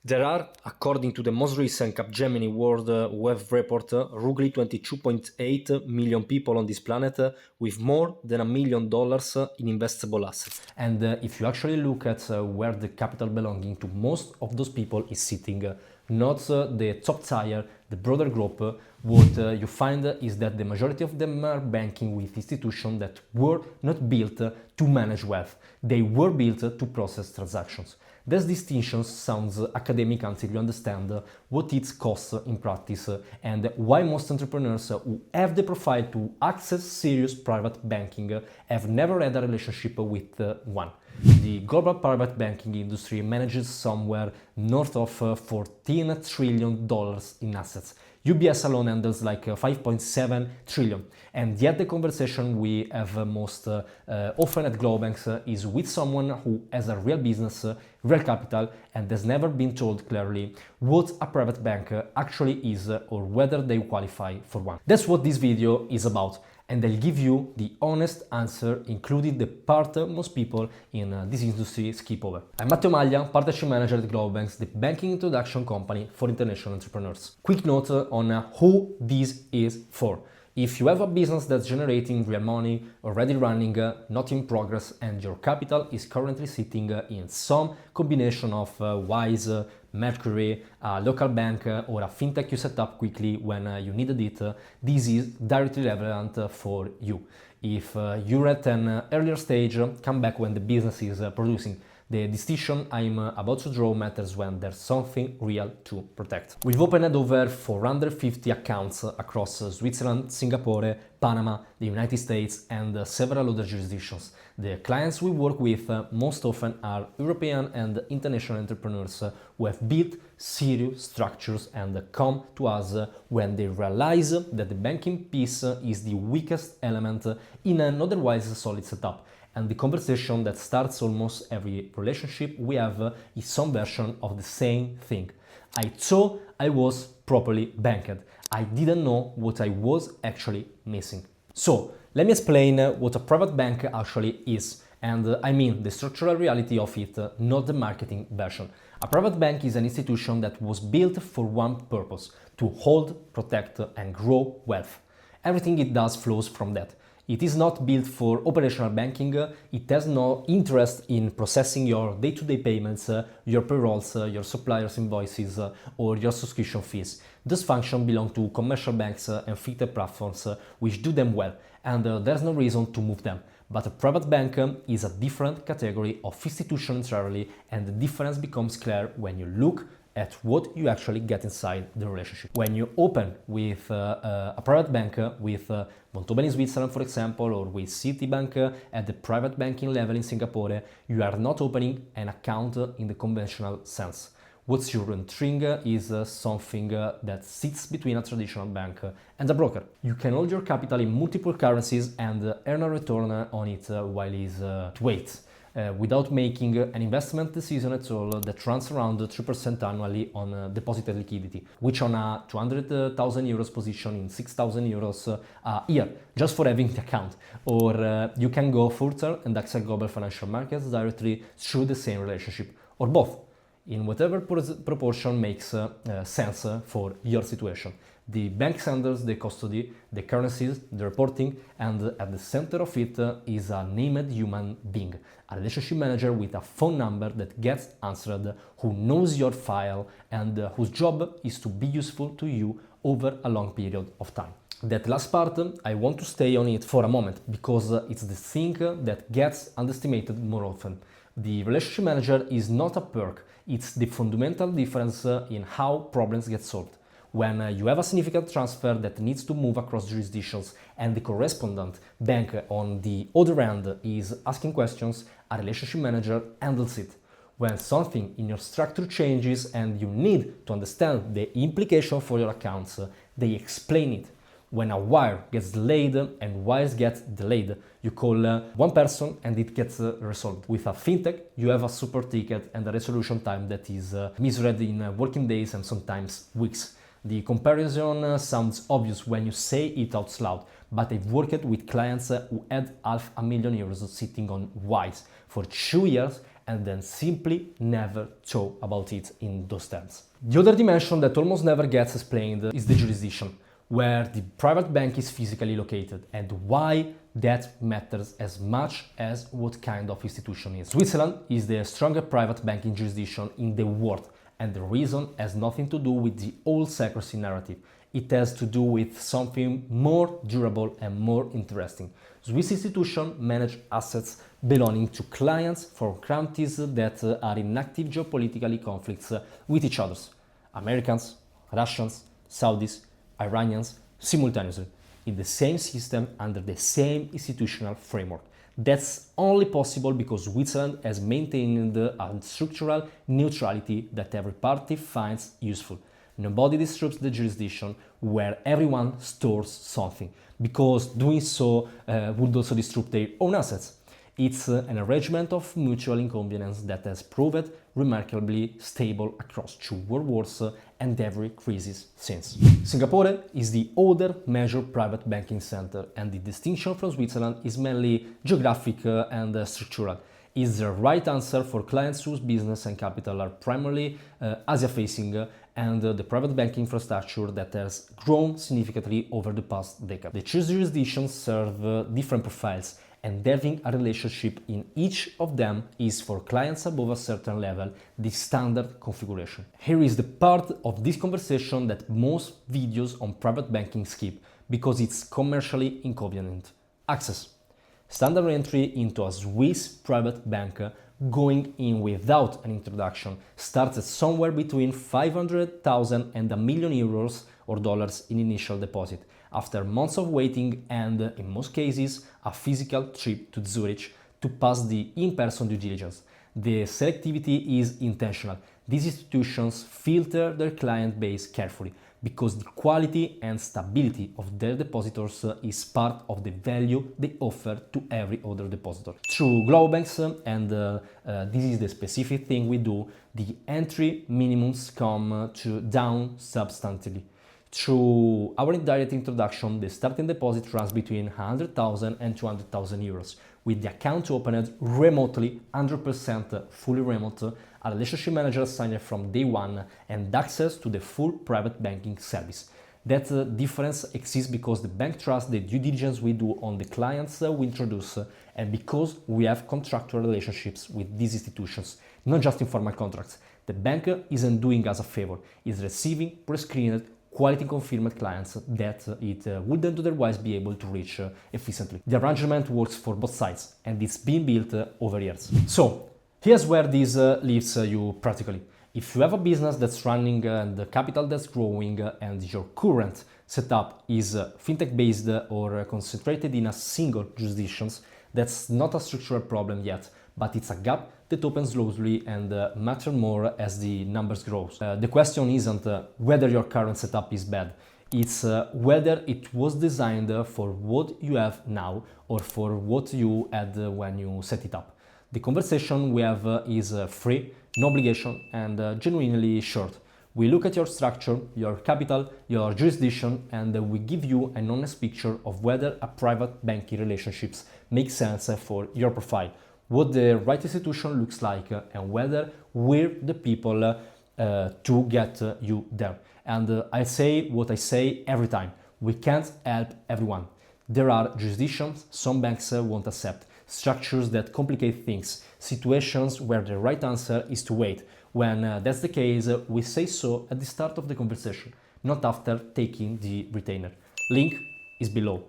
There are, according to the most recent Capgemini World Web Report, roughly 22.8 million people on this planet with more than $1 million in investable assets. And if you actually look at where the capital belonging to most of those people is sitting, not the top tier, the broader group, what you find is that the majority of them are banking with institutions that were not built to manage wealth. They were built to process transactions. This distinction sounds academic until you understand what it costs in practice and why most entrepreneurs who have the profile to access serious private banking have never had a relationship with one. The global private banking industry manages somewhere north of $14 trillion in assets. UBS alone handles like 5.7 trillion, and yet the conversation we have most often at GloboBanks is with someone who has a real business, real capital, and has never been told clearly what a private bank actually is or whether they qualify for one. That's what this video is about, and I'll give you the honest answer, including the part most people in this industry skip over. I'm Matteo Maglia, Partnership Manager at GloboBanks, the banking introduction company for international entrepreneurs. Quick note on who this is for. If you have a business that's generating real money, already running, not in progress, and your capital is currently sitting in some combination of Wise, Mercury, a local bank, or a fintech you set up quickly when you needed it, this is directly relevant for you. If you're at an earlier stage, come back when the business is producing. The distinction I'm about to draw matters when there's something real to protect. We've opened over 450 accounts across Switzerland, Singapore, Panama, the United States, and several other jurisdictions. The clients we work with most often are European and international entrepreneurs who have built serious structures and come to us when they realize that the banking piece is the weakest element in an otherwise solid setup. And the conversation that starts almost every relationship we have is some version of the same thing. I thought I was properly banked. I didn't know what I was actually missing. So, let me explain what a private bank actually is. And I mean the structural reality of it, not the marketing version. A private bank is an institution that was built for one purpose: to hold, protect, and grow wealth. Everything it does flows from that. It is not built for operational banking, it has no interest in processing your day-to-day payments, your payrolls, your suppliers' invoices, or your subscription fees. Those functions belong to commercial banks and fintech platforms, which do them well, and there's no reason to move them. But a private bank is a different category of institution entirely, and the difference becomes clear when you look at what you actually get inside the relationship. When you open with a private bank with Vontobel in Switzerland, for example, or with Citibank at the private banking level in Singapore, you are not opening an account in the conventional sense. What you're entering is something that sits between a traditional bank and a broker. You can hold your capital in multiple currencies and earn a return on it while it waits. Without making an investment decision at all that runs around 3% annually on deposited liquidity, which on a 200,000 euros position in 6,000 euros a year, just for having the account. Or you can go further and access global financial markets directly through the same relationship, or both, in whatever proportion makes sense for your situation. The bank handles the custody, the currencies, the reporting, and at the center of it is a named human being, a relationship manager with a phone number that gets answered, who knows your file, and whose job is to be useful to you over a long period of time. That last part, I want to stay on it for a moment, because it's the thing that gets underestimated more often. The relationship manager is not a perk, it's the fundamental difference in how problems get solved. When you have a significant transfer that needs to move across jurisdictions and the correspondent bank on the other end is asking questions, a relationship manager handles it. When something in your structure changes and you need to understand the implication for your accounts, they explain it. When a wire gets delayed and wires get delayed, you call one person and it gets resolved. With a fintech, you have a support ticket and a resolution time that is measured in working days and sometimes weeks. The comparison sounds obvious when you say it out loud, but I've worked with clients who had €500,000 sitting on Wise for 2 years and then simply never talk about it in those terms. The other dimension that almost never gets explained is the jurisdiction, where the private bank is physically located and why that matters as much as what kind of institution it is. Switzerland is the strongest private banking jurisdiction in the world, and the reason has nothing to do with the old secrecy narrative. It has to do with something more durable and more interesting. Swiss institutions manage assets belonging to clients for countries that are in active geopolitical conflicts with each other. Americans, Russians, Saudis, Iranians, simultaneously, in the same system under the same institutional framework. That's only possible because Switzerland has maintained a structural neutrality that every party finds useful. Nobody disrupts the jurisdiction where everyone stores something, because doing so would also disrupt their own assets. It's an arrangement of mutual inconvenience that has proved remarkably stable across 2 world wars and every crisis since. Singapore is the other major private banking center, and the distinction from Switzerland is mainly geographic and structural. It's the right answer for clients whose business and capital are primarily Asia-facing and the private banking infrastructure that has grown significantly over the past decade. The two jurisdictions serve different profiles, and having a relationship in each of them is, for clients above a certain level, the standard configuration. Here is the part of this conversation that most videos on private banking skip, because it's commercially inconvenient. Access. Standard entry into a Swiss private bank going in without an introduction starts at somewhere between 500,000 and €1 million or dollars in initial deposit, after months of waiting and, in most cases, a physical trip to Zurich to pass the in-person due diligence. The selectivity is intentional. These institutions filter their client base carefully, because the quality and stability of their depositors is part of the value they offer to every other depositor. Through GloboBanks, and this is the specific thing we do, the entry minimums come down substantially. Through our direct introduction, the starting deposit runs between 100,000 and 200,000 euros, with the account opened remotely, 100% fully remote, a relationship manager assigned from day one, and access to the full private banking service. That difference exists because the bank trusts the due diligence we do on the clients we introduce, and because we have contractual relationships with these institutions, not just informal contracts. The bank isn't doing us a favor, it's receiving pre-screened, quality-confirmed clients that it wouldn't otherwise be able to reach efficiently. The arrangement works for both sides, and it's been built over years. So, here's where this leaves you practically. If you have a business that's running and the capital that's growing, and your current setup is fintech-based or concentrated in a single jurisdiction, that's not a structural problem yet, but it's a gap that opens slowly and matters more as the numbers grow. The question isn't whether your current setup is bad, it's whether it was designed for what you have now or for what you had when you set it up. The conversation we have is free, no obligation, and genuinely short. We look at your structure, your capital, your jurisdiction, and we give you an honest picture of whether a private banking relationships make sense for your profile, what the right institution looks like, and whether we're the people to get you there. And I say what I say every time: we can't help everyone. There are jurisdictions some banks won't accept, structures that complicate things, situations where the right answer is to wait. When that's the case, we say so at the start of the conversation, not after taking the retainer. Link is below.